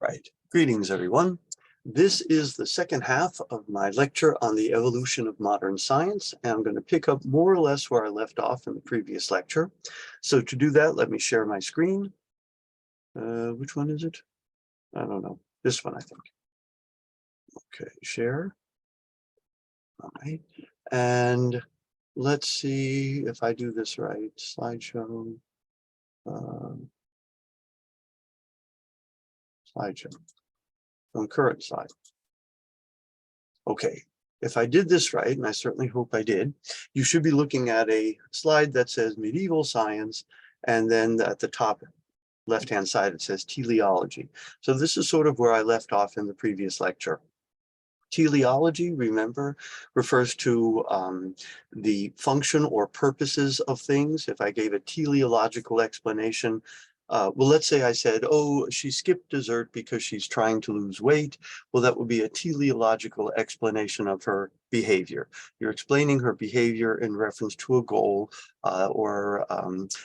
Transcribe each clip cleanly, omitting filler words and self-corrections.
Right. Greetings, everyone. This is the second half of my lecture on the evolution of modern science, and I'm going to pick up more or less where I left off in the previous lecture. So to do that, let me share my screen. Which one is it? I don't know. This one, I think. Okay, share. All right. And let's see if I do this right. Slideshow. Slideshow. On current slide. Okay, if I did this right, and I certainly hope I did, you should be looking at a slide that says medieval science, and then at the top left-hand side, it says teleology. So this is sort of where I left off in the previous lecture. Teleology, remember, refers to the function or purposes of things. If I gave a teleological explanation, well, let's say I said, oh, she skipped dessert because she's trying to lose weight. Well, that would be a teleological explanation of her behavior. You're explaining her behavior in reference to a goal or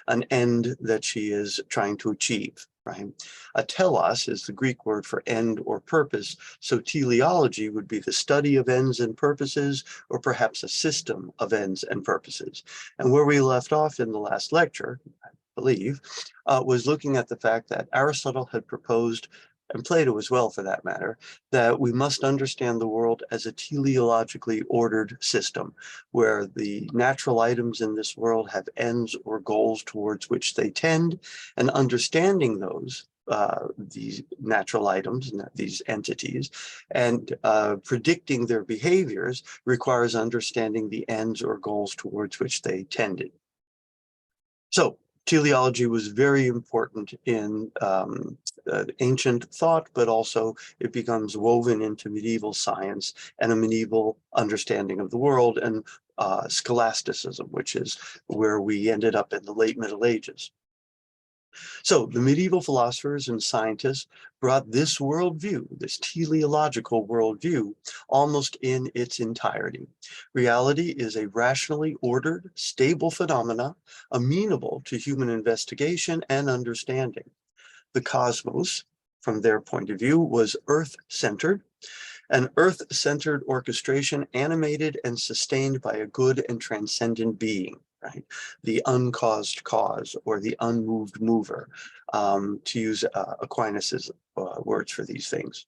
an end that she is trying to achieve. Right? A telos is the Greek word for end or purpose. So teleology would be the study of ends and purposes, or perhaps a system of ends and purposes. And where we left off in the last lecture, I believe, was looking at the fact that Aristotle had proposed, and Plato as well for that matter, that we must understand the world as a teleologically ordered system, where the natural items in this world have ends or goals towards which they tend, and understanding these natural items, these entities, and predicting their behaviors requires understanding the ends or goals towards which they tended. So teleology was very important in ancient thought, but also it becomes woven into medieval science and a medieval understanding of the world and scholasticism, which is where we ended up in the late Middle Ages. So the medieval philosophers and scientists brought this worldview, this teleological worldview, almost in its entirety. Reality is a rationally ordered, stable phenomena, amenable to human investigation and understanding. The cosmos, from their point of view, was Earth-centered, an Earth-centered orchestration animated and sustained by a good and transcendent being. Right? The uncaused cause or the unmoved mover, to use Aquinas's words for these things.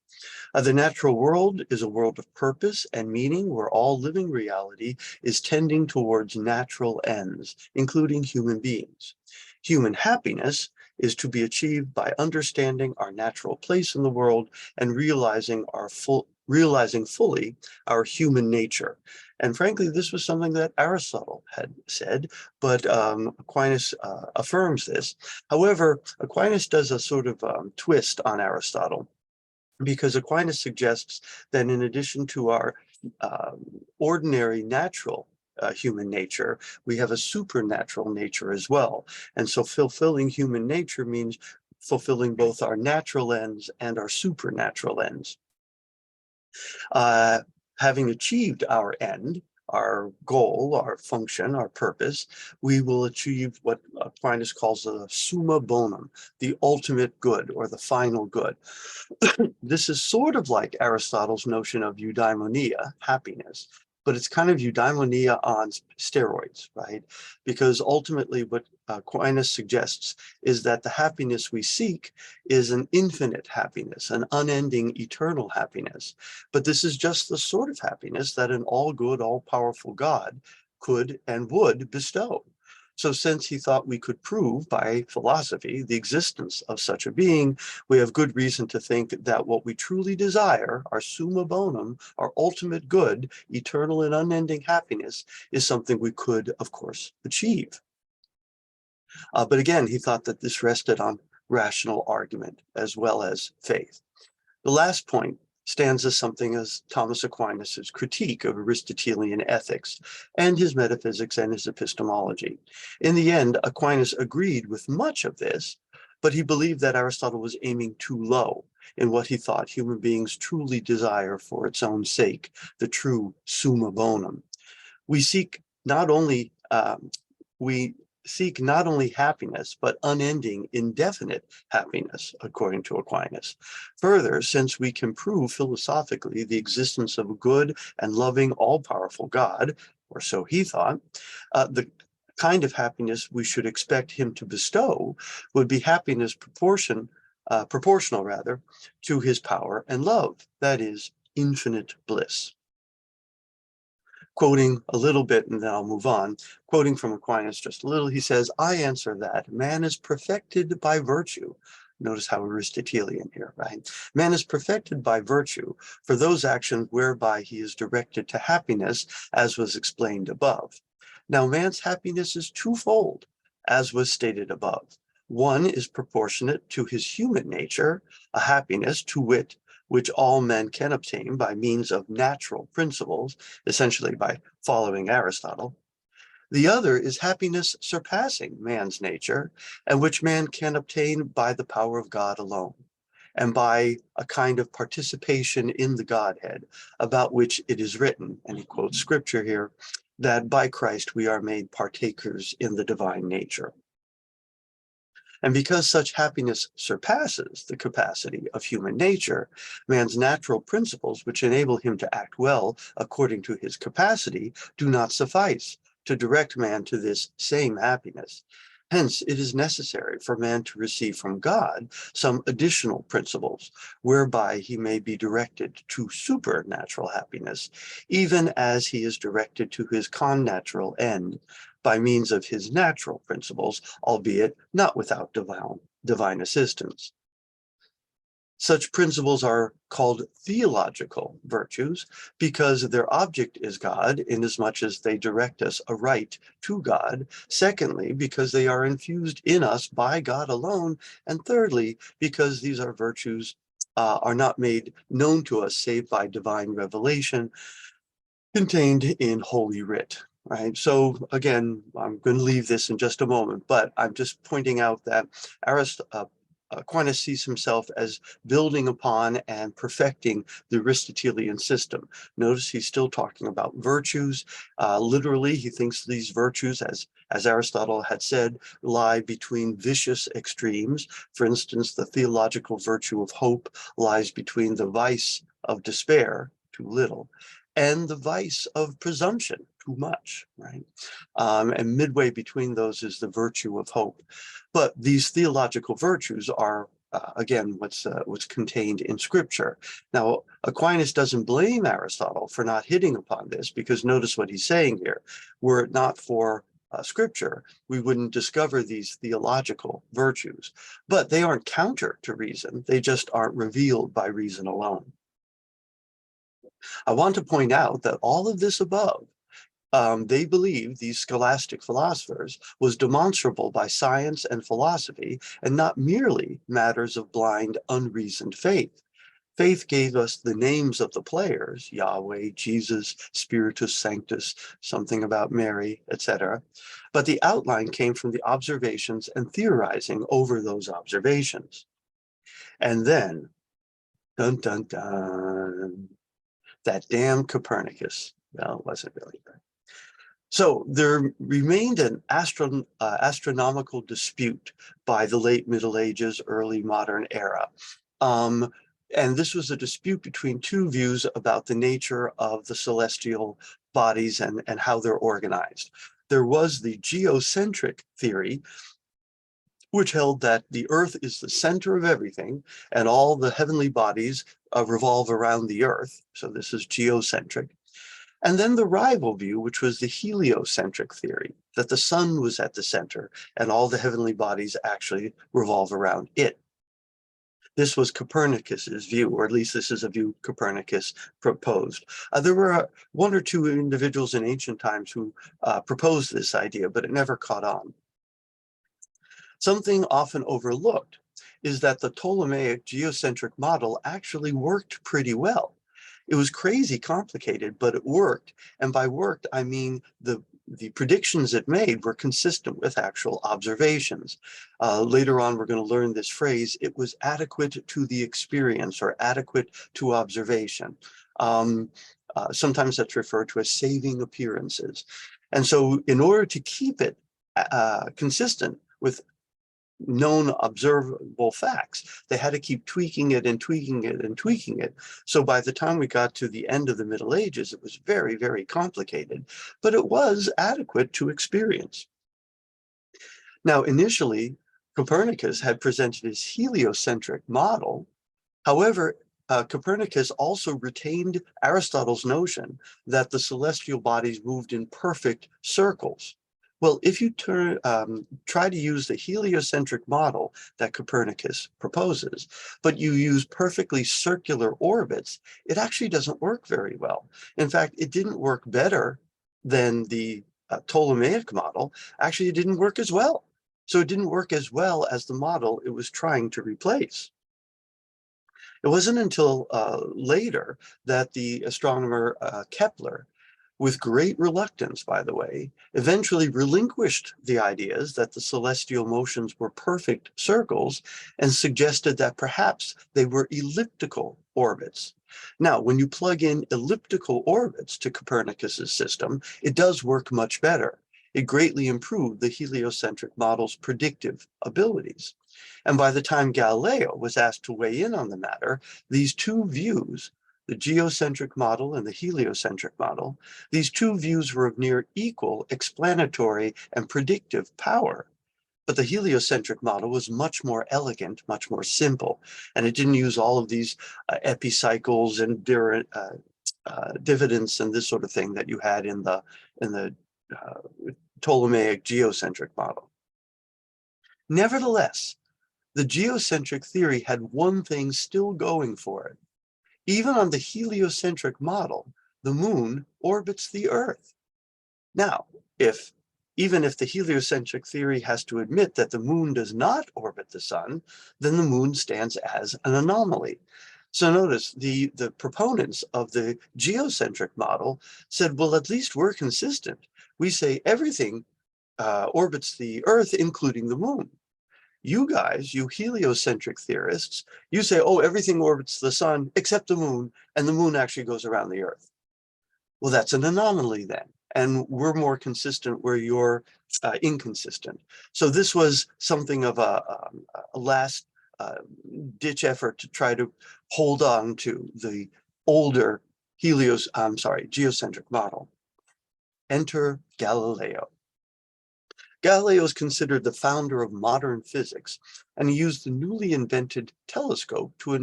The natural world is a world of purpose and meaning where all living reality is tending towards natural ends, including human beings. Human happiness is to be achieved by understanding our natural place in the world and realizing fully our human nature. And frankly, this was something that Aristotle had said, but Aquinas affirms this. However, Aquinas does a sort of twist on Aristotle, because Aquinas suggests that in addition to our ordinary natural human nature, we have a supernatural nature as well. And so fulfilling human nature means fulfilling both our natural ends and our supernatural ends. Having achieved our end, our goal, our function, our purpose, we will achieve what Aquinas calls the summa bonum, the ultimate good or the final good. This is sort of like Aristotle's notion of eudaimonia, happiness, but it's kind of eudaimonia on steroids, right? Because ultimately what Aquinas suggests is that the happiness we seek is an infinite happiness, an unending, eternal happiness. But this is just the sort of happiness that an all-good, all-powerful God could and would bestow. So since he thought we could prove by philosophy the existence of such a being, we have good reason to think that what we truly desire, our summa bonum, our ultimate good, eternal and unending happiness, is something we could, of course, achieve. But again, he thought that this rested on rational argument as well as faith. The last point stands as something as Thomas Aquinas' critique of Aristotelian ethics and his metaphysics and his epistemology. In the end, Aquinas agreed with much of this, but he believed that Aristotle was aiming too low in what he thought human beings truly desire for its own sake, the true summa bonum. We seek not only, we seek not only happiness, but unending, indefinite happiness, according to Aquinas. Further, since we can prove philosophically the existence of a good and loving, all-powerful God, or so he thought, the kind of happiness we should expect him to bestow would be happiness proportional rather, to his power and love, that is, infinite bliss. Quoting a little bit, and then I'll move on, quoting from Aquinas just a little, he says, I answer that man is perfected by virtue. Notice how Aristotelian here, right? Man is perfected by virtue for those actions whereby he is directed to happiness, as was explained above. Now, man's happiness is twofold, as was stated above. One is proportionate to his human nature, a happiness, to wit, which all men can obtain by means of natural principles, essentially by following Aristotle. The other is happiness surpassing man's nature, and which man can obtain by the power of God alone, and by a kind of participation in the Godhead, about which it is written, and he quotes scripture here, that by Christ we are made partakers in the divine nature. And because such happiness surpasses the capacity of human nature, man's natural principles, which enable him to act well according to his capacity, do not suffice to direct man to this same happiness. Hence, it is necessary for man to receive from God some additional principles, whereby he may be directed to supernatural happiness, even as he is directed to his connatural end, by means of his natural principles, albeit not without divine assistance. Such principles are called theological virtues because their object is God, inasmuch as they direct us aright to God. Secondly, because they are infused in us by God alone. And thirdly, because these are virtues are not made known to us save by divine revelation contained in Holy Writ. Right. So again, I'm going to leave this in just a moment, but I'm just pointing out that Aquinas sees himself as building upon and perfecting the Aristotelian system. Notice he's still talking about virtues. Literally, he thinks these virtues, as Aristotle had said, lie between vicious extremes. For instance, the theological virtue of hope lies between the vice of despair, too little, and the vice of presumption, too much, right? And midway between those is the virtue of hope. But these theological virtues are, again, what's contained in Scripture. Now, Aquinas doesn't blame Aristotle for not hitting upon this, because notice what he's saying here. Were it not for Scripture, we wouldn't discover these theological virtues. But they aren't counter to reason. They just aren't revealed by reason alone. I want to point out that all of this above, they believe, these scholastic philosophers, was demonstrable by science and philosophy, and not merely matters of blind, unreasoned faith. Faith gave us the names of the players, Yahweh, Jesus, Spiritus Sanctus, something about Mary, etc. But the outline came from the observations and theorizing over those observations. And then, dun, dun, dun, that damn Copernicus. Well, it wasn't really. So there remained an astronomical dispute by the late Middle Ages, early modern era. And this was a dispute between two views about the nature of the celestial bodies and how they're organized. There was the geocentric theory, which held that the Earth is the center of everything and all the heavenly bodies revolve around the Earth. So this is geocentric. And then the rival view, which was the heliocentric theory, that the sun was at the center and all the heavenly bodies actually revolve around it. This was Copernicus's view, or at least this is a view Copernicus proposed. There were one or two individuals in ancient times who proposed this idea, but it never caught on. Something often overlooked is that the Ptolemaic geocentric model actually worked pretty well. It was crazy complicated, but it worked. And by worked, I mean the predictions it made were consistent with actual observations. Later on, we're going to learn this phrase, it was adequate to the experience or adequate to observation. Sometimes that's referred to as saving appearances. And so in order to keep it consistent with known observable facts. They had to keep tweaking it and tweaking it and tweaking it. So by the time we got to the end of the Middle Ages, it was very, very complicated, but it was adequate to experience. Now, initially, Copernicus had presented his heliocentric model. However, Copernicus also retained Aristotle's notion that the celestial bodies moved in perfect circles. Well, if you try to use the heliocentric model that Copernicus proposes, but you use perfectly circular orbits, it actually doesn't work very well. In fact, it didn't work better than the Ptolemaic model. Actually, it didn't work as well. So it didn't work as well as the model it was trying to replace. It wasn't until later that the astronomer Kepler, with great reluctance, by the way, eventually relinquished the ideas that the celestial motions were perfect circles and suggested that perhaps they were elliptical orbits. Now, when you plug in elliptical orbits to Copernicus's system, it does work much better. It greatly improved the heliocentric model's predictive abilities. And by the time Galileo was asked to weigh in on the matter, these two views, the geocentric model and the heliocentric model, these two views were of near equal explanatory and predictive power. But the heliocentric model was much more elegant, much more simple, and it didn't use all of these epicycles and dividends and this sort of thing that you had in the Ptolemaic geocentric model. Nevertheless, the geocentric theory had one thing still going for it. Even on the heliocentric model, the moon orbits the Earth. Now, even if the heliocentric theory has to admit that the moon does not orbit the sun, then the moon stands as an anomaly. So notice the proponents of the geocentric model said, well, at least we're consistent. We say everything orbits the Earth, including the moon. You guys, you heliocentric theorists, you say, oh, everything orbits the sun except the moon, and the moon actually goes around the Earth. Well, that's an anomaly then. And we're more consistent where you're inconsistent. So this was something of a last ditch effort to try to hold on to the older geocentric model. Enter Galileo. Galileo is considered the founder of modern physics, and he used the newly invented telescope to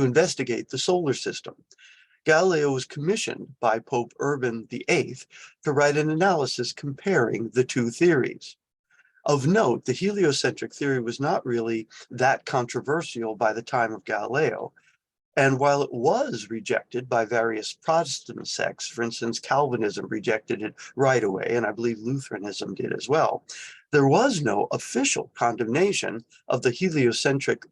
investigate the solar system. Galileo was commissioned by Pope Urban VIII to write an analysis comparing the two theories. Of note, the heliocentric theory was not really that controversial by the time of Galileo. And while it was rejected by various Protestant sects, for instance, Calvinism rejected it right away, and I believe Lutheranism did as well, there was no official condemnation of the heliocentric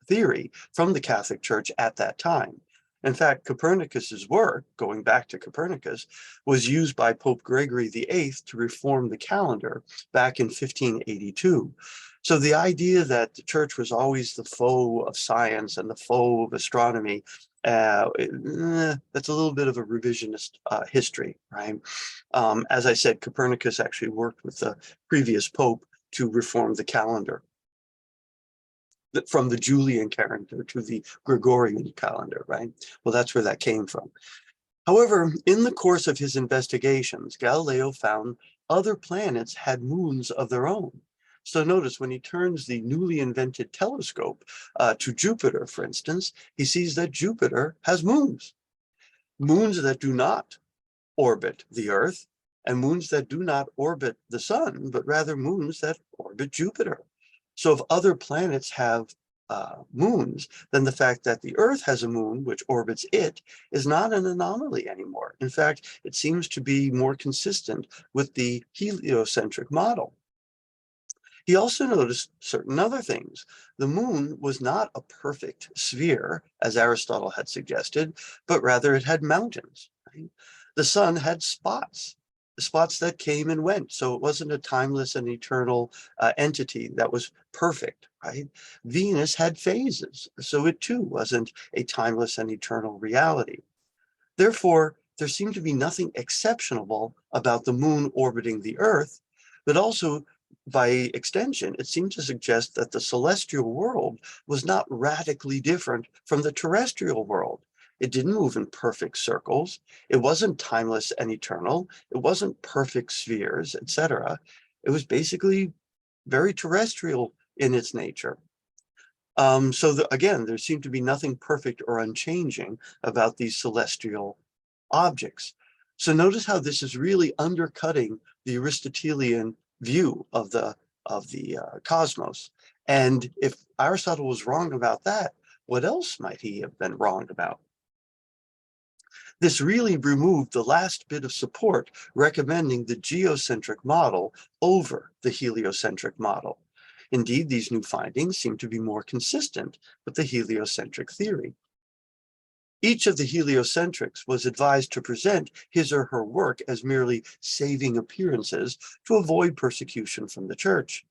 theory from the Catholic Church at that time. In fact, Copernicus's work, going back to Copernicus, was used by Pope Gregory VIII to reform the calendar back in 1582. So the idea that the church was always the foe of science and the foe of astronomy, that's a little bit of a revisionist history, right? As I said, Copernicus actually worked with the previous pope to reform the calendar from the Julian calendar to the Gregorian calendar, right? Well, that's where that came from. However, in the course of his investigations, Galileo found other planets had moons of their own. So notice when he turns the newly invented telescope to Jupiter, for instance, he sees that Jupiter has moons. Moons that do not orbit the Earth, and moons that do not orbit the sun, but rather moons that orbit Jupiter. So if other planets have moons, then the fact that the Earth has a moon which orbits it is not an anomaly anymore. In fact, it seems to be more consistent with the heliocentric model. He also noticed certain other things. The moon was not a perfect sphere, as Aristotle had suggested, but rather it had mountains. Right? The sun had spots that came and went. So it wasn't a timeless and eternal entity that was perfect, right? Venus had phases, so it too wasn't a timeless and eternal reality. Therefore, there seemed to be nothing exceptional about the moon orbiting the Earth, but also by extension, it seemed to suggest that the celestial world was not radically different from the terrestrial world. It didn't move in perfect circles. It wasn't timeless and eternal. It wasn't perfect spheres, etc. It was basically very terrestrial in its nature. Again, there seemed to be nothing perfect or unchanging about these celestial objects. So notice how this is really undercutting the Aristotelian view of the cosmos. And if Aristotle was wrong about that, what else might he have been wrong about? This really removed the last bit of support recommending the geocentric model over the heliocentric model. Indeed, these new findings seem to be more consistent with the heliocentric theory. Each of the heliocentrics was advised to present his or her work as merely saving appearances to avoid persecution from the church.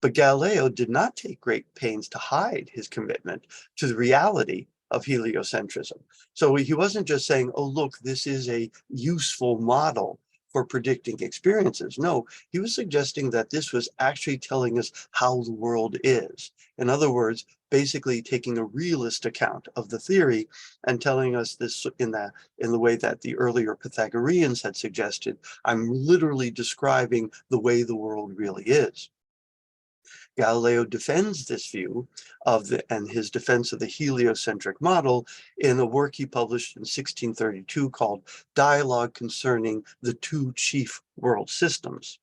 But Galileo did not take great pains to hide his commitment to the reality of heliocentrism. So he wasn't just saying, oh, look, this is a useful model for predicting experiences. No, he was suggesting that this was actually telling us how the world is. In other words, basically taking a realist account of the theory and telling us this in the way that the earlier Pythagoreans had suggested. I'm literally describing the way the world really is. Galileo defends this view and his defense of the heliocentric model in a work he published in 1632 called Dialogue Concerning the Two Chief World Systems.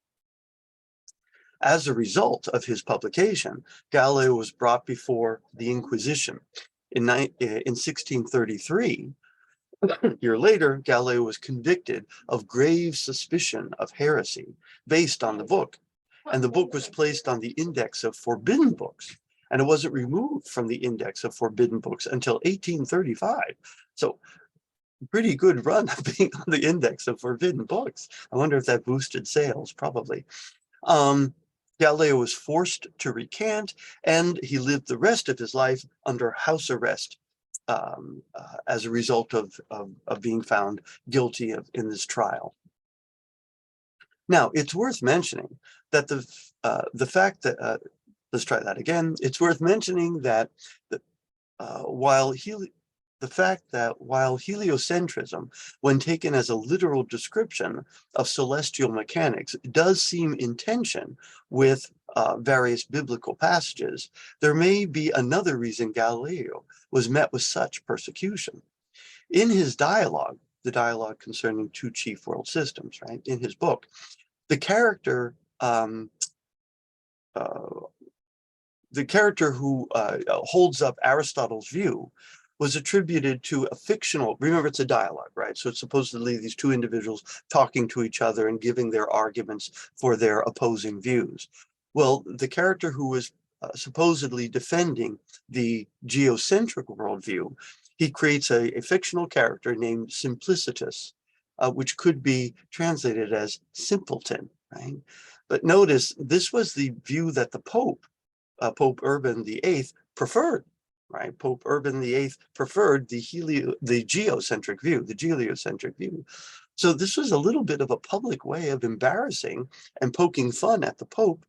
As a result of his publication, Galileo was brought before the Inquisition. In 1633, a year later, Galileo was convicted of grave suspicion of heresy based on the book. And the book was placed on the index of forbidden books. And it wasn't removed from the index of forbidden books until 1835. So pretty good run of being on the index of forbidden books. I wonder if that boosted sales, probably. Galileo was forced to recant, and he lived the rest of his life under house arrest as a result of being found guilty in this trial. Now, it's worth mentioning that the fact that, let's try that again. It's worth mentioning that while heliocentrism, when taken as a literal description of celestial mechanics, does seem in tension with various biblical passages, there may be another reason Galileo was met with such persecution. In his dialogue, the dialogue concerning two chief world systems, right, in his book, the character who holds up Aristotle's view was attributed to a fictional, remember it's a dialogue, right? So it's supposedly these two individuals talking to each other and giving their arguments for their opposing views. Well, the character who was supposedly defending the geocentric worldview, he creates a fictional character named Simplicitus, which could be translated as simpleton, right? But notice, this was the view that the Pope, Pope Urban VIII, preferred, right? Pope Urban VIII preferred the geocentric view, the heliocentric view. So this was a little bit of a public way of embarrassing and poking fun at the Pope,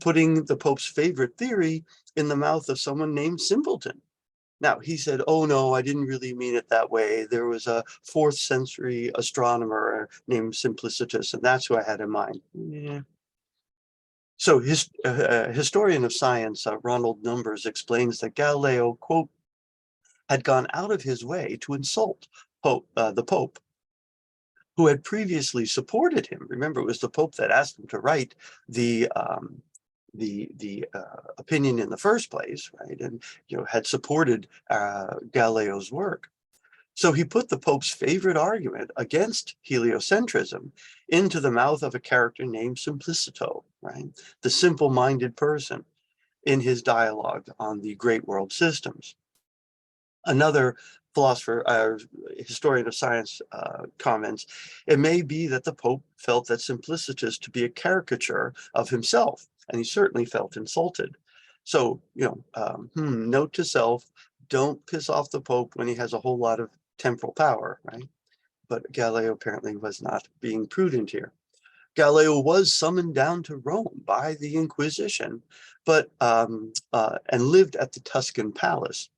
putting the Pope's favorite theory in the mouth of someone named Simpleton. Now, he said, oh, no, I didn't really mean it that way. There was a 4th century astronomer named Simplicitus, and that's who I had in mind. Yeah. So historian of science, Ronald Numbers, explains that Galileo, quote, had gone out of his way to insult the Pope, who had previously supported him. Remember, it was the Pope that asked him to write the opinion in the first place, right? And had supported Galileo's work. So he put the Pope's favorite argument against heliocentrism into the mouth of a character named Simplicito, right? The simple-minded person, in his dialogue on the great world systems. Another philosopher, historian of science, comments, it may be that the Pope felt that Simplicitus to be a caricature of himself, and he certainly felt insulted. So, note to self, don't piss off the Pope when he has a whole lot of temporal power, right? But Galileo apparently was not being prudent here. Galileo was summoned down to Rome by the Inquisition, and lived at the Tuscan palace.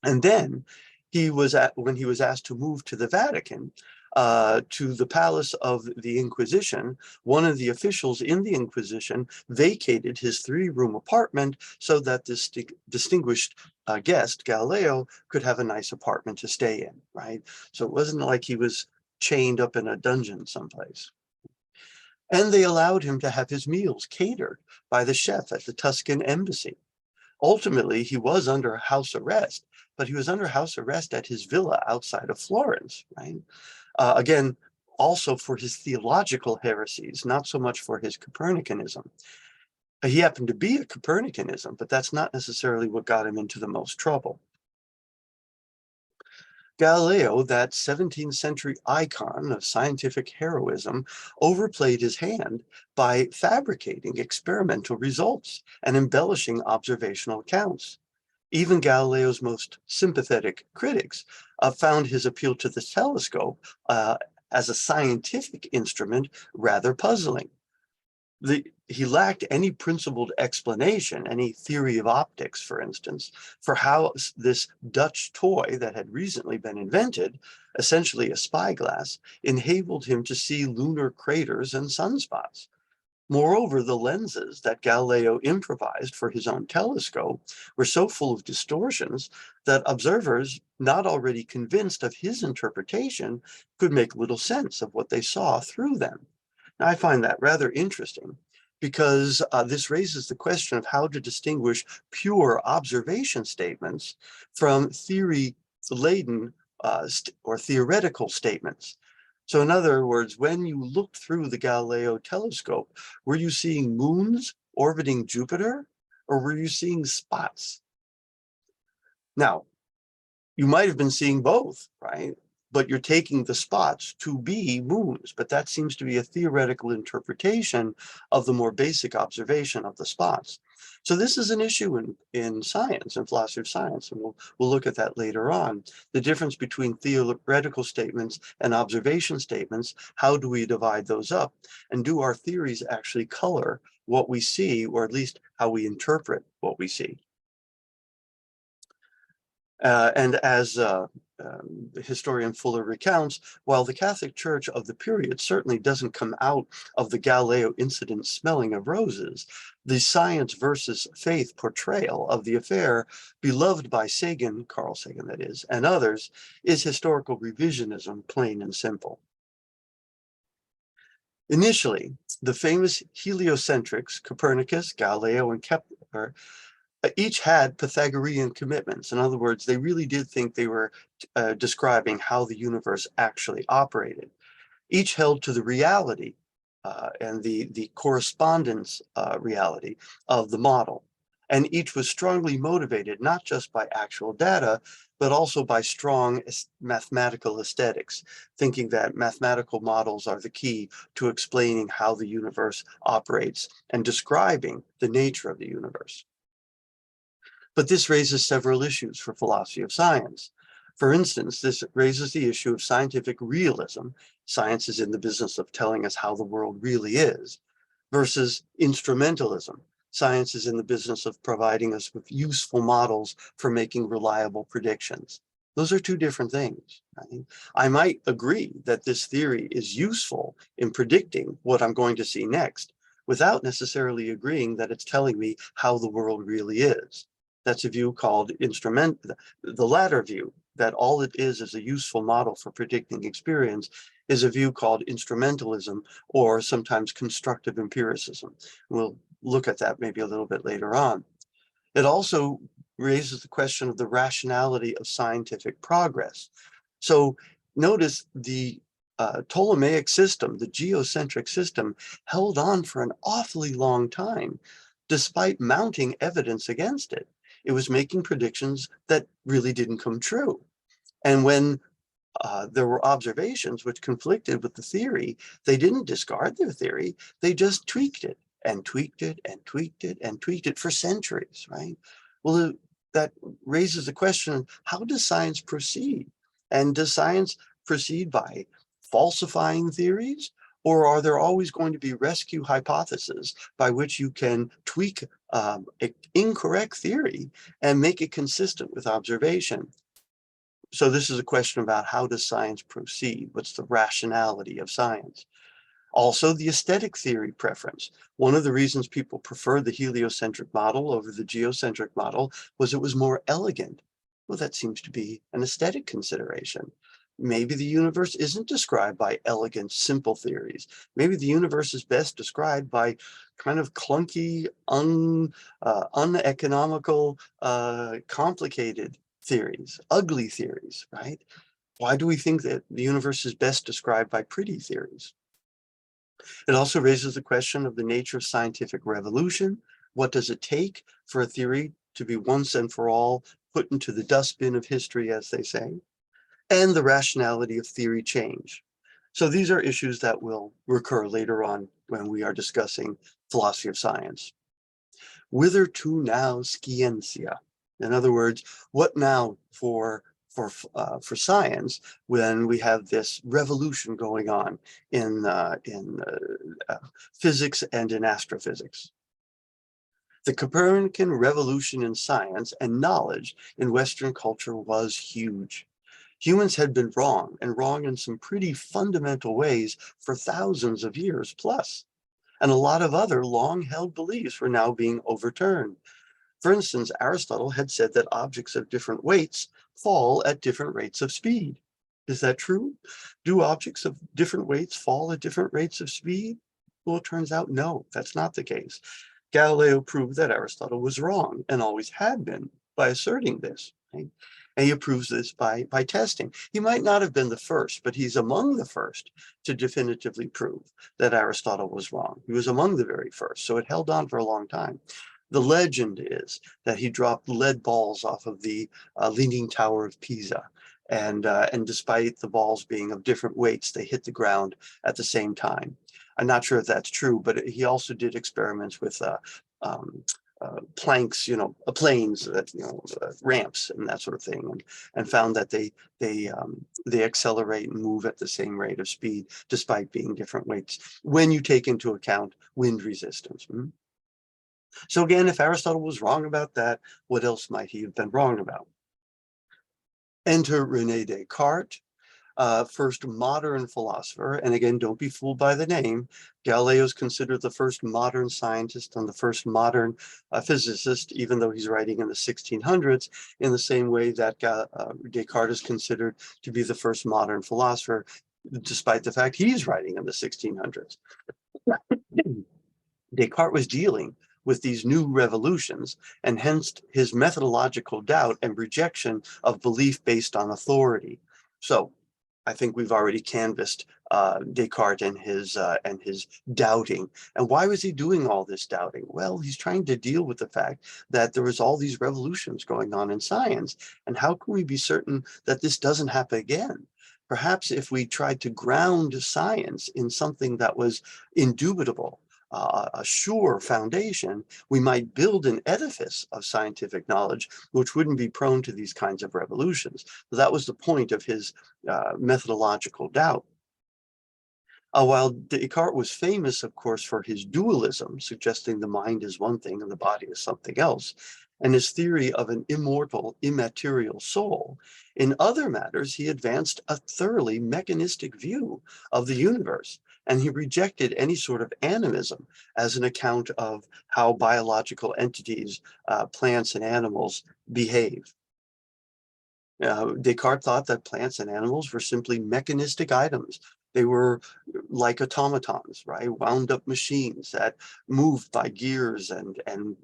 And then when he was asked to move to the Vatican, to the palace of the Inquisition, one of the officials in the Inquisition vacated his 3-room apartment so that this distinguished guest, Galileo, could have a nice apartment to stay in, right? So it wasn't like he was chained up in a dungeon someplace. And they allowed him to have his meals catered by the chef at the Tuscan embassy. Ultimately, he was under house arrest, but he was under house arrest at his villa outside of Florence, right? Again, also for his theological heresies, not so much for his Copernicanism. He happened to be a Copernicanism, but that's not necessarily what got him into the most trouble. Galileo, that 17th century icon of scientific heroism, overplayed his hand by fabricating experimental results and embellishing observational accounts. Even Galileo's most sympathetic critics found his appeal to the telescope as a scientific instrument rather puzzling. He lacked any principled explanation, any theory of optics, for instance, for how this Dutch toy that had recently been invented, essentially a spyglass, enabled him to see lunar craters and sunspots. Moreover, the lenses that Galileo improvised for his own telescope were so full of distortions that observers, not already convinced of his interpretation, could make little sense of what they saw through them. Now, I find that rather interesting because this raises the question of how to distinguish pure observation statements from theory-laden or theoretical statements. So in other words, when you looked through the Galileo telescope, were you seeing moons orbiting Jupiter, or were you seeing spots? Now, you might have been seeing both, right? But you're taking the spots to be moons, but that seems to be a theoretical interpretation of the more basic observation of the spots. So this is an issue in science and philosophy of science, and we'll look at that later on. The difference between theoretical statements and observation statements, how do we divide those up? And do our theories actually color what we see, or at least how we interpret what we see? And as historian Fuller recounts, while the Catholic Church of the period certainly doesn't come out of the Galileo incident smelling of roses, the science versus faith portrayal of the affair, beloved by Sagan, Carl Sagan that is, and others, is historical revisionism, plain and simple. Initially, the famous heliocentrics, Copernicus, Galileo, and Kepler, each had Pythagorean commitments. In other words, they really did think they were describing how the universe actually operated. Each held to the reality and the correspondence reality of the model. And each was strongly motivated, not just by actual data, but also by strong mathematical aesthetics, thinking that mathematical models are the key to explaining how the universe operates and describing the nature of the universe. But this raises several issues for philosophy of science. For instance, this raises the issue of scientific realism. Science is in the business of telling us how the world really is, versus instrumentalism. Science is in the business of providing us with useful models for making reliable predictions. Those are two different things. I might agree that this theory is useful in predicting what I'm going to see next, without necessarily agreeing that it's telling me how the world really is. That's a view called the latter view, that all it is a useful model for predicting experience, is a view called instrumentalism, or sometimes constructive empiricism. We'll look at that maybe a little bit later on. It also raises the question of the rationality of scientific progress. So notice the Ptolemaic system, the geocentric system, held on for an awfully long time, despite mounting evidence against it. It was making predictions that really didn't come true. And when there were observations which conflicted with the theory, they didn't discard their theory, they just tweaked it and tweaked it and tweaked it and tweaked it for centuries, right? Well, that raises the question, how does science proceed? And does science proceed by falsifying theories Or are there always going to be rescue hypotheses by which you can tweak an incorrect theory and make it consistent with observation? So this is a question about how does science proceed? What's the rationality of science? Also, the aesthetic theory preference. One of the reasons people preferred the heliocentric model over the geocentric model was it was more elegant. Well, that seems to be an aesthetic consideration. Maybe the universe isn't described by elegant, simple theories. Maybe the universe is best described by kind of clunky, uneconomical, complicated theories, ugly theories, right? Why do we think that the universe is best described by pretty theories? It also raises the question of the nature of scientific revolution. What does it take for a theory to be once and for all put into the dustbin of history, as they say? And the rationality of theory change. So these are issues that will recur later on when we are discussing philosophy of science. Whither to now scientia? In other words, what now for science when we have this revolution going on in physics and in astrophysics? The Copernican revolution in science and knowledge in Western culture was huge. Humans had been wrong, and wrong in some pretty fundamental ways for thousands of years plus. And a lot of other long-held beliefs were now being overturned. For instance, Aristotle had said that objects of different weights fall at different rates of speed. Is that true? Do objects of different weights fall at different rates of speed? Well, it turns out no, that's not the case. Galileo proved that Aristotle was wrong and always had been by asserting this. Right? And he proves this by testing. He might not have been the first, but he's among the first to definitively prove that Aristotle was wrong. He was among the very first, so it held on for a long time. The legend is that he dropped lead balls off of the Leaning Tower of Pisa. And despite the balls being of different weights, they hit the ground at the same time. I'm not sure if that's true, but he also did experiments with planks, planes, that ramps and that sort of thing, and found that they accelerate and move at the same rate of speed despite being different weights when you take into account wind resistance. So again, if Aristotle was wrong about that, what else might he have been wrong about? Enter René Descartes, first modern philosopher. And again, don't be fooled by the name. Galileo is considered the first modern scientist and the first modern physicist, even though he's writing in the 1600s, in the same way that Descartes is considered to be the first modern philosopher, despite the fact he's writing in the 1600s. Descartes was dealing with these new revolutions, and hence his methodological doubt and rejection of belief based on authority. So I think we've already canvassed Descartes and his doubting. And why was he doing all this doubting? Well, he's trying to deal with the fact that there was all these revolutions going on in science. And how can we be certain that this doesn't happen again? Perhaps if we tried to ground science in something that was indubitable, a sure foundation, we might build an edifice of scientific knowledge which wouldn't be prone to these kinds of revolutions. So that was the point of his methodological doubt. While Descartes was famous, of course, for his dualism, suggesting the mind is one thing and the body is something else, and his theory of an immortal, immaterial soul, in other matters, he advanced a thoroughly mechanistic view of the universe, and he rejected any sort of animism as an account of how biological entities, plants and animals, behave. Descartes thought that plants and animals were simply mechanistic items. They were like automatons, right? Wound up machines that moved by gears and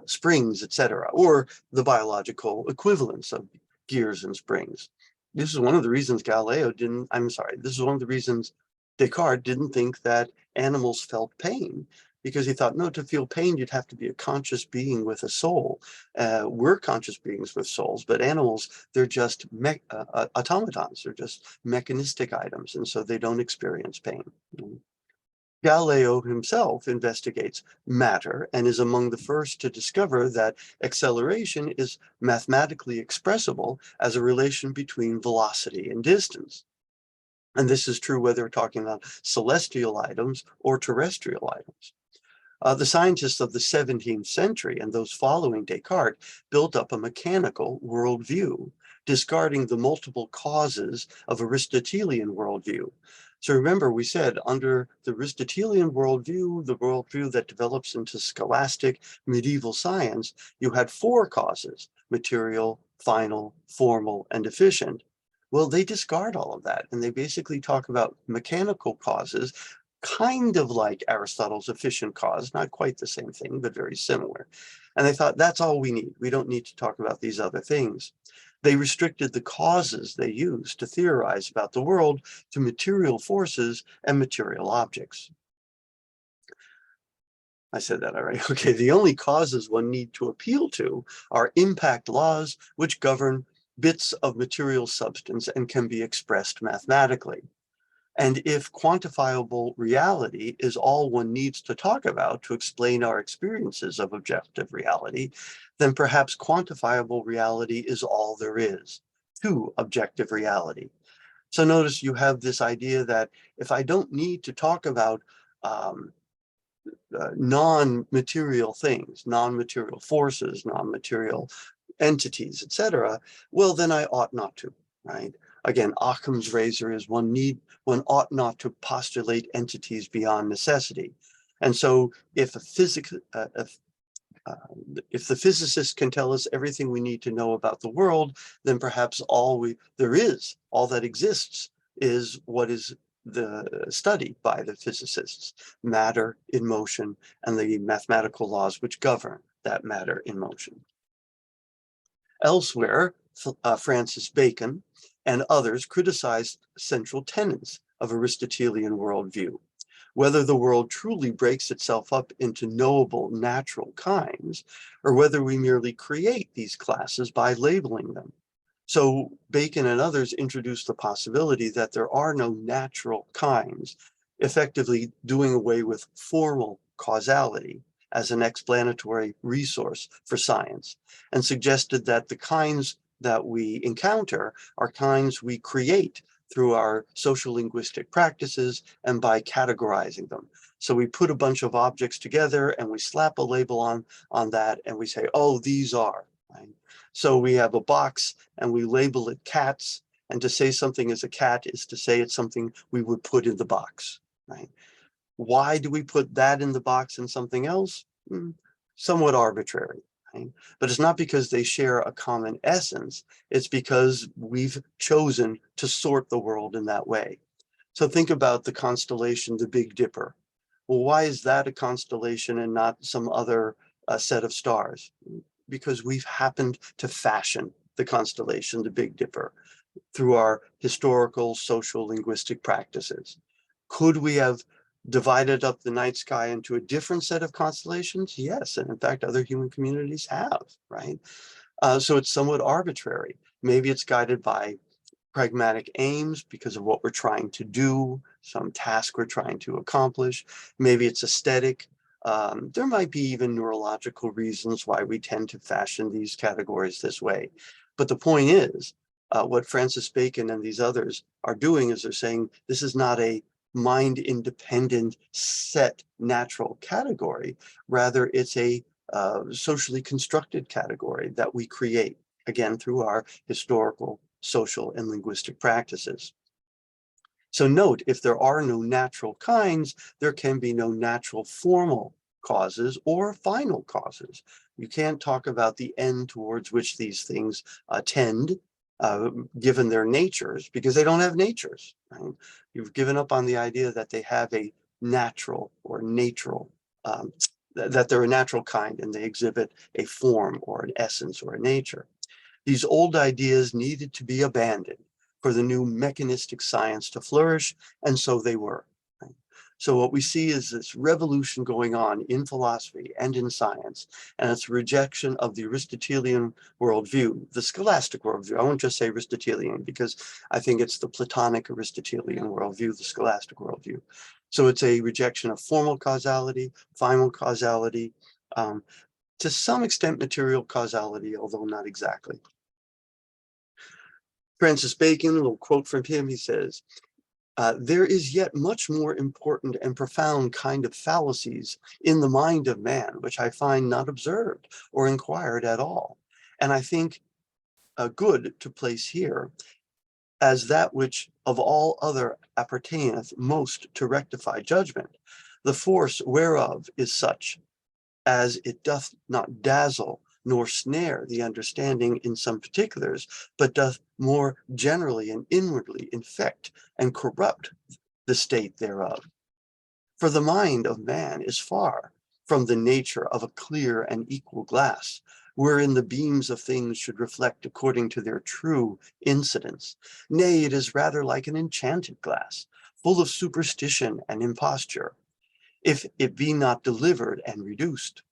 springs, etc., or the biological equivalents of gears and springs. This is one of the reasons this is one of the reasons Descartes didn't think that animals felt pain, because he thought, no, to feel pain, you'd have to be a conscious being with a soul. We're conscious beings with souls, but animals, they're just automatons. They're just mechanistic items, and so they don't experience pain. Galileo himself investigates matter and is among the first to discover that acceleration is mathematically expressible as a relation between velocity and distance. And this is true whether we're talking about celestial items or terrestrial items. The scientists of the 17th century and those following Descartes built up a mechanical worldview, discarding the multiple causes of Aristotelian worldview. So remember, we said under the Aristotelian worldview, the worldview that develops into scholastic medieval science, you had four causes: material, final, formal, and efficient. Well, they discard all of that, and they basically talk about mechanical causes, kind of like Aristotle's efficient cause, not quite the same thing, but very similar. And they thought, that's all we need. We don't need to talk about these other things. They restricted the causes they used to theorize about the world to material forces and material objects. I said that all right. Okay, the only causes one need to appeal to are impact laws, which govern bits of material substance and can be expressed mathematically. And if quantifiable reality is all one needs to talk about to explain our experiences of objective reality, then perhaps quantifiable reality is all there is to objective reality. So notice you have this idea that if I don't need to talk about non-material things, non-material forces, non-material entities, etc., well, then I ought not to, right? Again, Occam's razor is one ought not to postulate entities beyond necessity. And so if if the physicists can tell us everything we need to know about the world, then perhaps all that exists is what is studied by the physicists: matter in motion and the mathematical laws which govern that matter in motion. Elsewhere, Francis Bacon and others criticized central tenets of Aristotelian worldview: whether the world truly breaks itself up into knowable natural kinds, or whether we merely create these classes by labeling them. So Bacon and others introduced the possibility that there are no natural kinds, effectively doing away with formal causality as an explanatory resource for science, and suggested that the kinds that we encounter are kinds we create through our social linguistic practices and by categorizing them. So we put a bunch of objects together and we slap a label on that and we say, oh, these are, right? So we have a box and we label it cats, and to say something is a cat is to say it's something we would put in the box, right? Why do we put that in the box and something else? Somewhat arbitrary, right? But it's not because they share a common essence. It's because we've chosen to sort the world in that way. So think about the constellation, the Big Dipper. Well, why is that a constellation and not some other set of stars? Because we've happened to fashion the constellation, the Big Dipper, through our historical, social, linguistic practices. Could we have divided up the night sky into a different set of constellations? Yes, and in fact, other human communities have, right? So it's somewhat arbitrary. Maybe it's guided by pragmatic aims because of what we're trying to do, some task we're trying to accomplish. Maybe it's aesthetic. There might be even neurological reasons why we tend to fashion these categories this way. But the point is, what Francis Bacon and these others are doing is they're saying this is not a mind-independent set natural category. Rather, it's a socially constructed category that we create, again, through our historical, social, and linguistic practices. So note, if there are no natural kinds, there can be no natural formal causes or final causes. You can't talk about the end towards which these things tend, given their natures, because they don't have natures, right? You've given up on the idea that they have a natural or natural, that they're a natural kind and they exhibit a form or an essence or a nature. These old ideas needed to be abandoned for the new mechanistic science to flourish, and so they were. Right? So what we see is this revolution going on in philosophy and in science, and it's a rejection of the Aristotelian worldview, the scholastic worldview. I won't just say Aristotelian because I think it's the Platonic Aristotelian worldview, the scholastic worldview. So it's a rejection of formal causality, final causality, to some extent material causality, although not exactly. Francis Bacon, a little quote from him, he says, There is yet much more important and profound kind of fallacies in the mind of man, which I find not observed or inquired at all. And I think good to place here as that which of all other appertaineth most to rectify judgment, the force whereof is such as it doth not dazzle nor snare the understanding in some particulars, but doth more generally and inwardly infect and corrupt the state thereof. For the mind of man is far from the nature of a clear and equal glass, wherein the beams of things should reflect according to their true incidence. Nay, it is rather like an enchanted glass, full of superstition and imposture, if it be not delivered and reduced.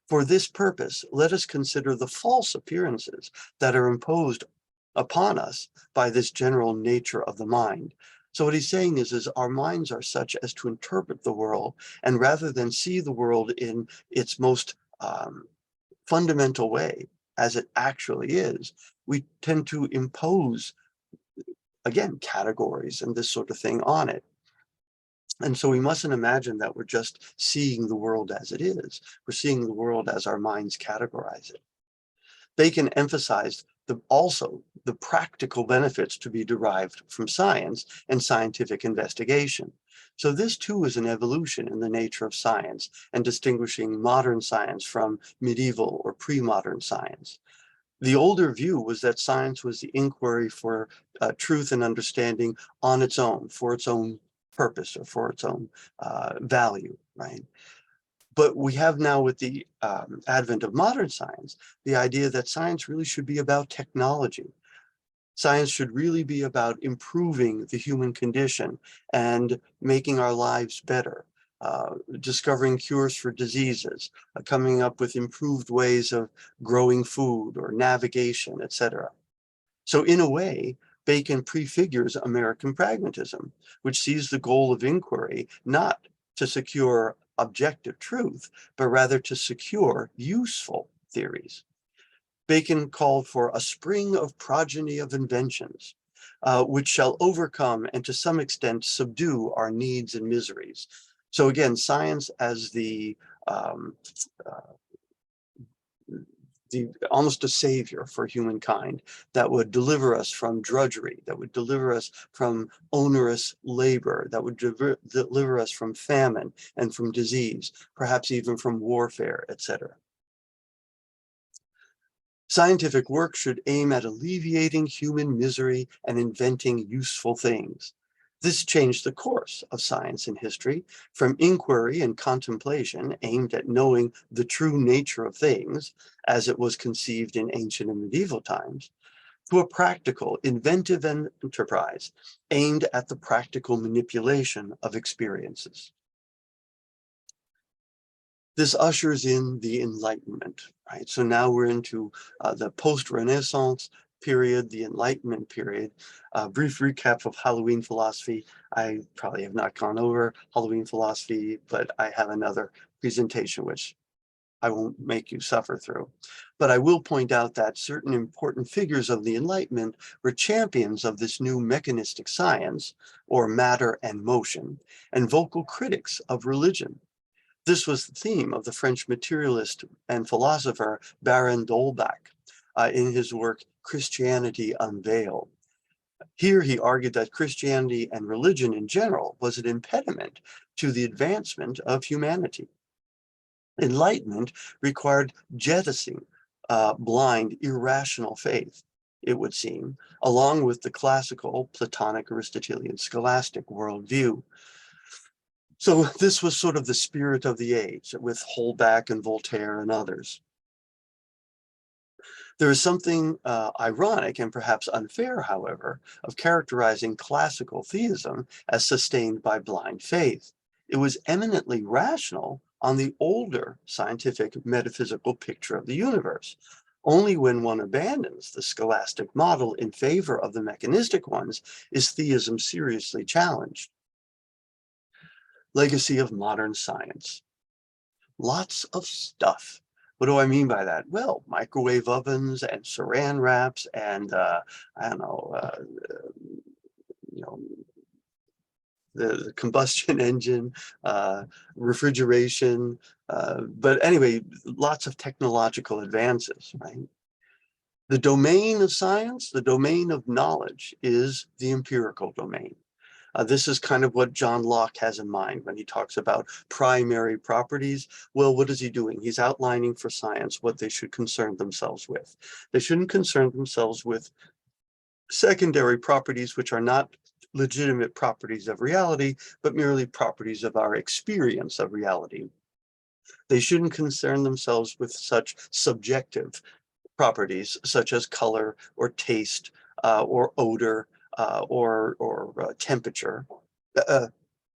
For this purpose, let us consider the false appearances that are imposed upon us by this general nature of the mind. So what he's saying is our minds are such as to interpret the world, and rather than see the world in its most fundamental way, as it actually is, we tend to impose, again, categories and this sort of thing on it. And so we mustn't imagine that we're just seeing the world as it is. We're seeing the world as our minds categorize it. Bacon emphasized also the practical benefits to be derived from science and scientific investigation. So this too is an evolution in the nature of science and distinguishing modern science from medieval or pre-modern science. The older view was that science was the inquiry for truth and understanding on its own, for its own purpose or for its own value, right? But we have now, with the advent of modern science, the idea that science really should be about technology. Science should really be about improving the human condition and making our lives better, discovering cures for diseases, coming up with improved ways of growing food or navigation, etc. So in a way, Bacon prefigures American pragmatism, which sees the goal of inquiry not to secure objective truth, but rather to secure useful theories. Bacon called for a spring of progeny of inventions, which shall overcome and to some extent subdue our needs and miseries. So again, science as the almost a savior for humankind that would deliver us from drudgery, that would deliver us from onerous labor, that would deliver us from famine and from disease, perhaps even from warfare, etc. Scientific work should aim at alleviating human misery and inventing useful things. This changed the course of science and history from inquiry and contemplation aimed at knowing the true nature of things, as it was conceived in ancient and medieval times, to a practical, inventive enterprise aimed at the practical manipulation of experiences. This ushers in the Enlightenment, right? So now we're into the post-Renaissance period, the Enlightenment period. Brief recap of Halloween philosophy. I probably have not gone over Halloween philosophy, but I have another presentation which I won't make you suffer through. But I will point out that certain important figures of the Enlightenment were champions of this new mechanistic science, or matter and motion, and vocal critics of religion. This was the theme of the French materialist and philosopher Baron d'Holbach in his work, Christianity Unveiled. Here he argued that Christianity and religion in general was an impediment to the advancement of humanity. Enlightenment required jettisoning blind, irrational faith, it would seem, along with the classical Platonic, Aristotelian, scholastic worldview. So this was sort of the spirit of the age with Holbach and Voltaire and others. There is something ironic and perhaps unfair, however, of characterizing classical theism as sustained by blind faith. It was eminently rational on the older scientific metaphysical picture of the universe. Only when one abandons the scholastic model in favor of the mechanistic ones is theism seriously challenged. Legacy of modern science. Lots of stuff. What do I mean by that? Well, microwave ovens and saran wraps and I don't know, the combustion engine, refrigeration, but anyway, lots of technological advances, right? The domain of science, the domain of knowledge, is the empirical domain. This is kind of what John Locke has in mind when he talks about primary properties. Well, what is he doing? He's outlining for science what they should concern themselves with. They shouldn't concern themselves with secondary properties, which are not legitimate properties of reality, but merely properties of our experience of reality. They shouldn't concern themselves with such subjective properties, such as color or taste or odor or temperature,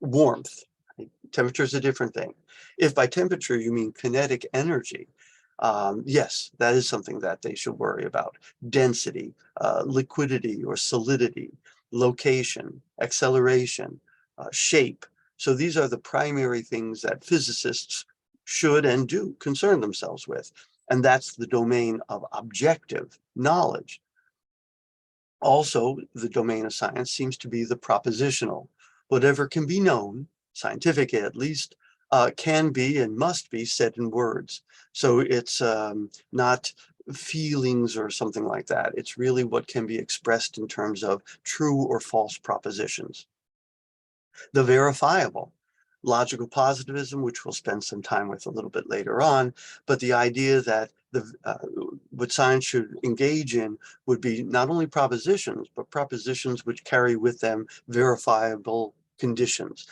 warmth. Temperature is a different thing. If by temperature you mean kinetic energy, yes, that is something that they should worry about. Density, liquidity or solidity, location, acceleration, shape. So these are the primary things that physicists should and do concern themselves with. And that's the domain of objective knowledge. Also, the domain of science seems to be the propositional. Whatever can be known, scientific at least, can be and must be said in words. So it's not feelings or something like that. It's really what can be expressed in terms of true or false propositions. The verifiable. Logical positivism, which we'll spend some time with a little bit later on, but the idea that what science should engage in would be not only propositions, but propositions which carry with them verifiable conditions.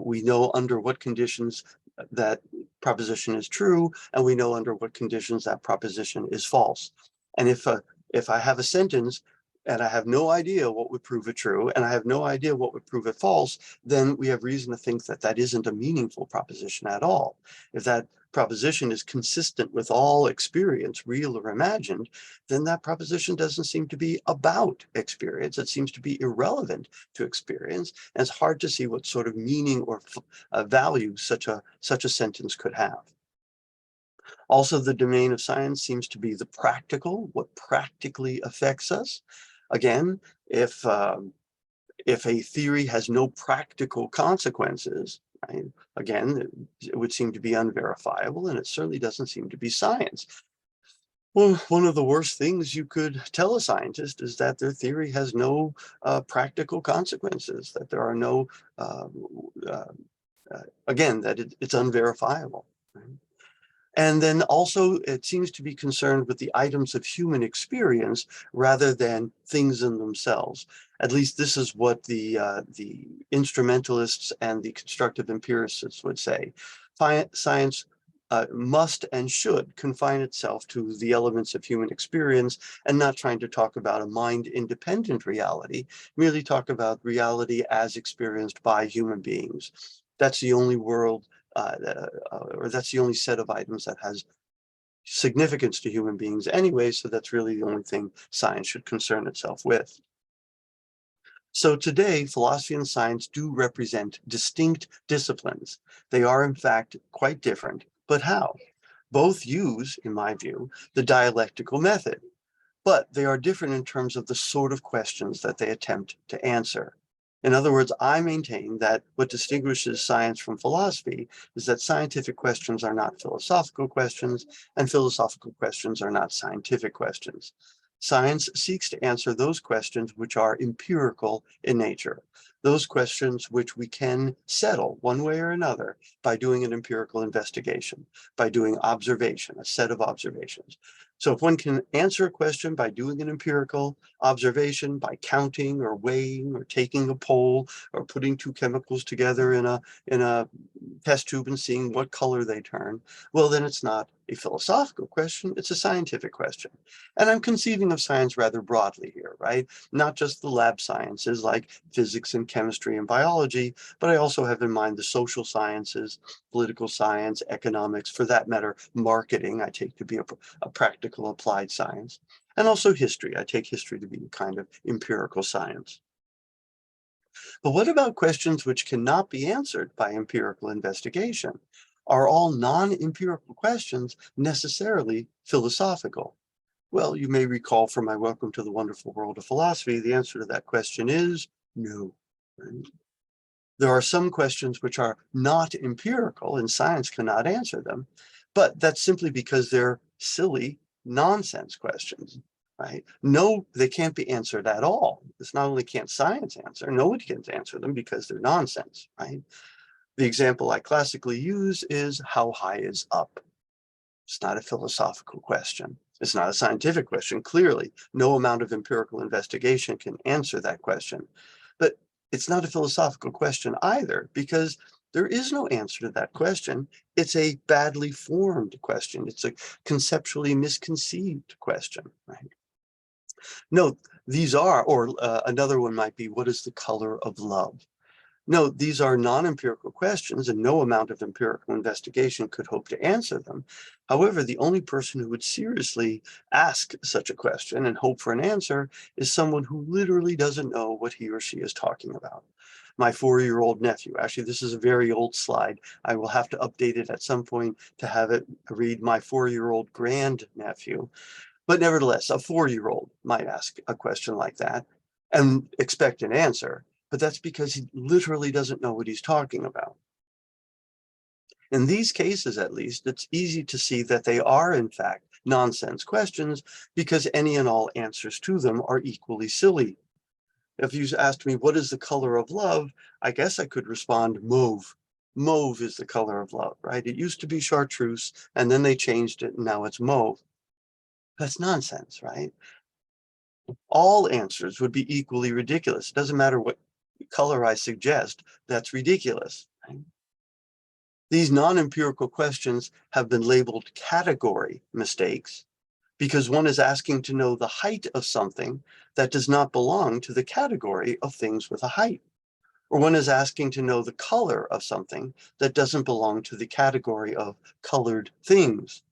We know under what conditions that proposition is true, and we know under what conditions that proposition is false. And if I have a sentence and I have no idea what would prove it true, and I have no idea what would prove it false, then we have reason to think that that isn't a meaningful proposition at all. If that proposition is consistent with all experience, real or imagined, then that proposition doesn't seem to be about experience. It seems to be irrelevant to experience, and it's hard to see what sort of meaning or value such a sentence could have. Also, the domain of science seems to be the practical, what practically affects us. Again, if a theory has no practical consequences, right, again, it would seem to be unverifiable, and it certainly doesn't seem to be science. Well, one of the worst things you could tell a scientist is that their theory has no practical consequences, that there are no, uh, uh, again, that it's unverifiable. Right? And then also it seems to be concerned with the items of human experience rather than things in themselves. At least this is what the instrumentalists and the constructive empiricists would say. Science must and should confine itself to the elements of human experience and not trying to talk about a mind-independent reality, merely talk about reality as experienced by human beings. That's the only world or that's the only set of items that has significance to human beings anyway, so that's really the only thing science should concern itself with. So today, philosophy and science do represent distinct disciplines. They are in fact quite different, but how? Both use, in my view, the dialectical method, but they are different in terms of the sort of questions that they attempt to answer. In other words, I maintain that what distinguishes science from philosophy is that scientific questions are not philosophical questions, and philosophical questions are not scientific questions. Science seeks to answer those questions which are empirical in nature, those questions which we can settle one way or another by doing an empirical investigation, by doing observation, a set of observations. So if one can answer a question by doing an empirical observation, by counting or weighing or taking a poll or putting two chemicals together in a test tube and seeing what color they turn, well, then it's not a philosophical question, it's a scientific question. And I'm conceiving of science rather broadly here, right? Not just the lab sciences like physics and chemistry and biology, but I also have in mind the social sciences, political science, economics, for that matter, marketing, I take to be a practical applied science, and also history. I take history to be a kind of empirical science. But what about questions which cannot be answered by empirical investigation? Are all non-empirical questions necessarily philosophical? Well, you may recall from my Welcome to the Wonderful World of Philosophy, the answer to that question is no. Right? There are some questions which are not empirical and science cannot answer them, but that's simply because they're silly nonsense questions, right? No, they can't be answered at all. It's not only can't science answer, nobody can answer them because they're nonsense, right? The example I classically use is how high is up? It's not a philosophical question. It's not a scientific question. Clearly, no amount of empirical investigation can answer that question. But it's not a philosophical question either, because there is no answer to that question. It's a badly formed question. It's a conceptually misconceived question, right? Note, these are, or another one might be, what is the color of love? No, these are non-empirical questions, and no amount of empirical investigation could hope to answer them. However, the only person who would seriously ask such a question and hope for an answer is someone who literally doesn't know what he or she is talking about. My 4-year-old nephew, actually, this is a very old slide. I will have to update it at some point to have it read my 4-year-old grandnephew. But nevertheless, a 4-year-old might ask a question like that and expect an answer. But that's because he literally doesn't know what he's talking about. In these cases, at least, it's easy to see that they are, in fact, nonsense questions because any and all answers to them are equally silly. If you asked me, what is the color of love? I guess I could respond, mauve. Mauve is the color of love, right? It used to be chartreuse, and then they changed it, and now it's mauve. That's nonsense, right? All answers would be equally ridiculous. It doesn't matter what color I suggest, that's ridiculous. Right? These non-empirical questions have been labeled category mistakes because one is asking to know the height of something that does not belong to the category of things with a height. Or one is asking to know the color of something that doesn't belong to the category of colored things.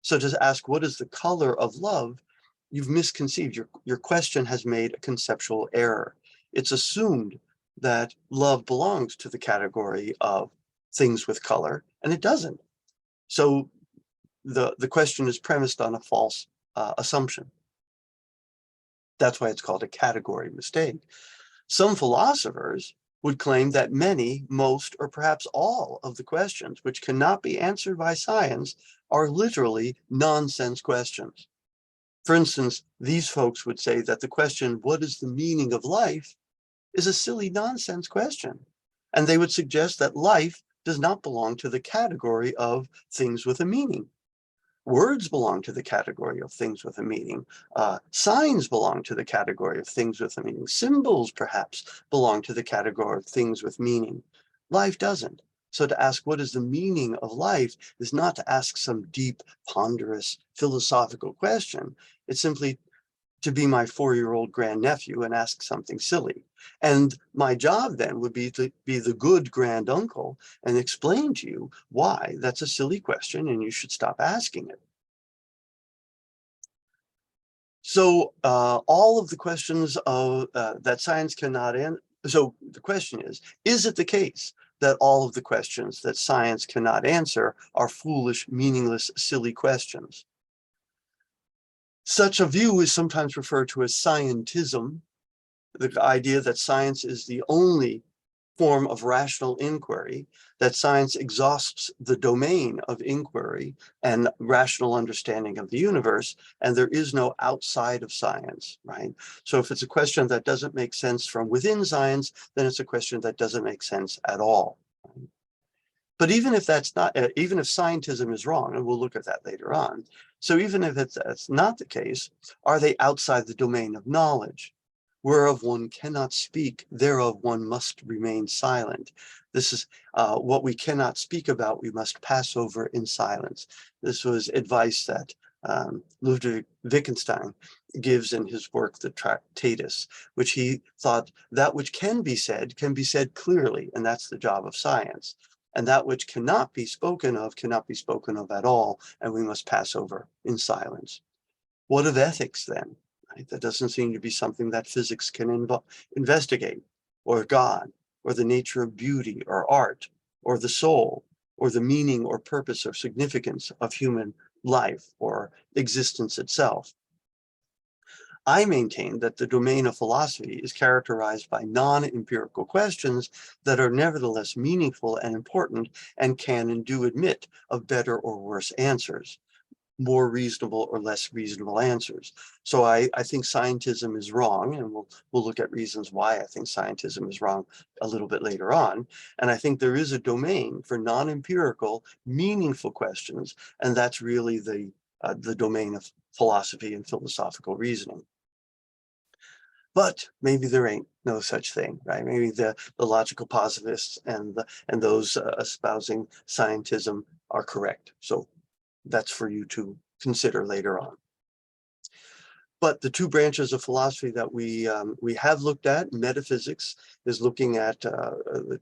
So to ask what is the color of love, you've misconceived. Your question has made a conceptual error. It's assumed that love belongs to the category of things with color, and it doesn't. So the question is premised on a false assumption. That's why it's called a category mistake. Some philosophers would claim that many, most, or perhaps all of the questions which cannot be answered by science are literally nonsense questions. For instance, these folks would say that the question, what is the meaning of life, is a silly nonsense question. And they would suggest that life does not belong to the category of things with a meaning. Words belong to the category of things with a meaning. Signs belong to the category of things with a meaning. Symbols, perhaps, belong to the category of things with meaning. Life doesn't. So to ask what is the meaning of life is not to ask some deep, ponderous, philosophical question. It's simply to be my 4-year-old grandnephew and ask something silly. And my job then would be to be the good granduncle and explain to you why that's a silly question and you should stop asking it. So all of the questions of that science cannot answer. So the question is it the case that all of the questions that science cannot answer are foolish, meaningless, silly questions? Such a view is sometimes referred to as scientism, the idea that science is the only form of rational inquiry, that science exhausts the domain of inquiry and rational understanding of the universe, and there is no outside of science, right? So if it's a question that doesn't make sense from within science, then it's a question that doesn't make sense at all. But even if that's not, even if scientism is wrong, and we'll look at that later on, so even if that's not the case, are they outside the domain of knowledge? Whereof one cannot speak, thereof one must remain silent. This is what we cannot speak about, we must pass over in silence. This was advice that Ludwig Wittgenstein gives in his work, The Tractatus, which he thought that which can be said clearly, and that's the job of science. And that which cannot be spoken of at all, and we must pass over in silence. What of ethics then? Right? That doesn't seem to be something that physics can investigate, or God, or the nature of beauty or art, or the soul, or the meaning or purpose or significance of human life or existence itself. I maintain that the domain of philosophy is characterized by non-empirical questions that are nevertheless meaningful and important and can and do admit of better or worse answers, more reasonable or less reasonable answers. So I think scientism is wrong, and we'll look at reasons why I think scientism is wrong a little bit later on. And I think there is a domain for non-empirical, meaningful questions, and that's really the domain of philosophy and philosophical reasoning. But maybe there ain't no such thing, right? Maybe the logical positivists and those espousing scientism are correct. So that's for you to consider later on. But the two branches of philosophy that we have looked at, metaphysics is looking at the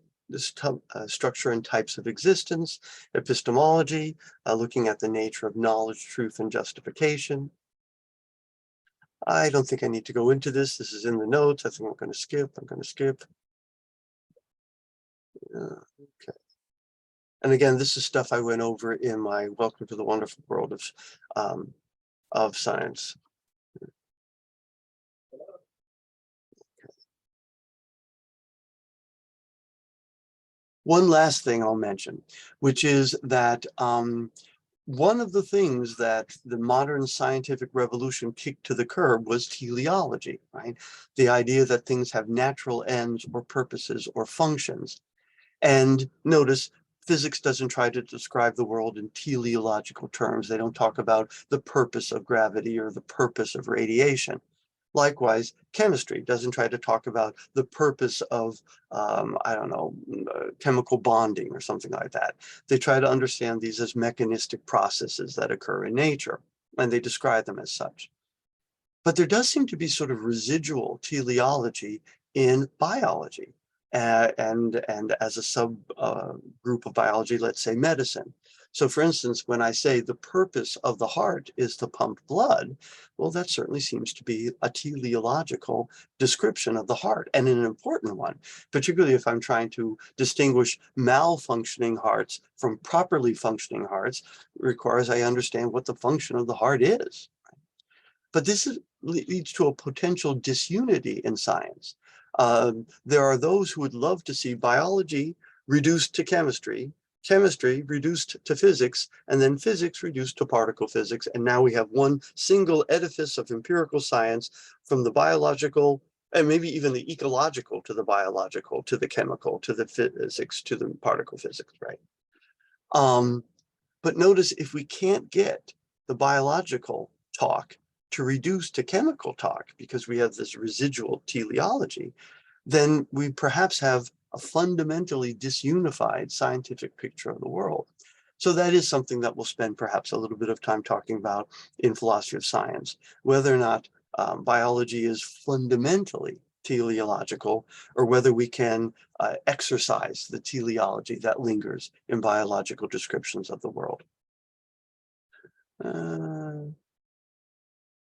structure and types of existence, epistemology, looking at the nature of knowledge, truth, and justification. I don't think I need to go into this. This is in the notes. I think I'm going to skip. Okay. And again, this is stuff I went over in my Welcome to the Wonderful World of Science. One last thing I'll mention, which is that one of the things that the modern scientific revolution kicked to the curb was teleology, right? The idea that things have natural ends or purposes or functions. And notice, physics doesn't try to describe the world in teleological terms. They don't talk about the purpose of gravity or the purpose of radiation. Likewise, chemistry doesn't try to talk about the purpose of, I don't know, chemical bonding or something like that. They try to understand these as mechanistic processes that occur in nature, and they describe them as such. But there does seem to be sort of residual teleology in biology, and as a sub group of biology, let's say medicine. So for instance, when I say the purpose of the heart is to pump blood, well, that certainly seems to be a teleological description of the heart, and an important one, particularly if I'm trying to distinguish malfunctioning hearts from properly functioning hearts, requires I understand what the function of the heart is. But this leads to a potential disunity in science. There are those who would love to see biology reduced to chemistry, chemistry reduced to physics, and then physics reduced to particle physics. And now we have one single edifice of empirical science, from the biological and maybe even the ecological to the biological, to the chemical, to the physics, to the particle physics, right? But notice, if we can't get the biological talk to reduce to chemical talk because we have this residual teleology, then we perhaps have a fundamentally disunified scientific picture of the world. So that is something that we'll spend perhaps a little bit of time talking about in philosophy of science, whether or not biology is fundamentally teleological, or whether we can exercise the teleology that lingers in biological descriptions of the world.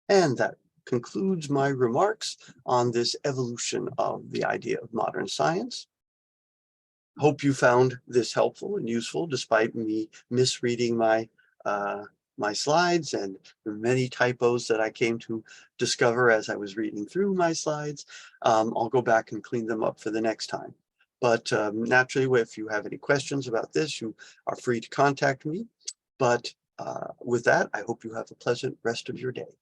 And that concludes my remarks on this evolution of the idea of modern science. Hope you found this helpful and useful, despite me misreading my my slides and the many typos that I came to discover as I was reading through my slides. I'll go back and clean them up for the next time. But naturally, if you have any questions about this, you are free to contact me. But with that, I hope you have a pleasant rest of your day.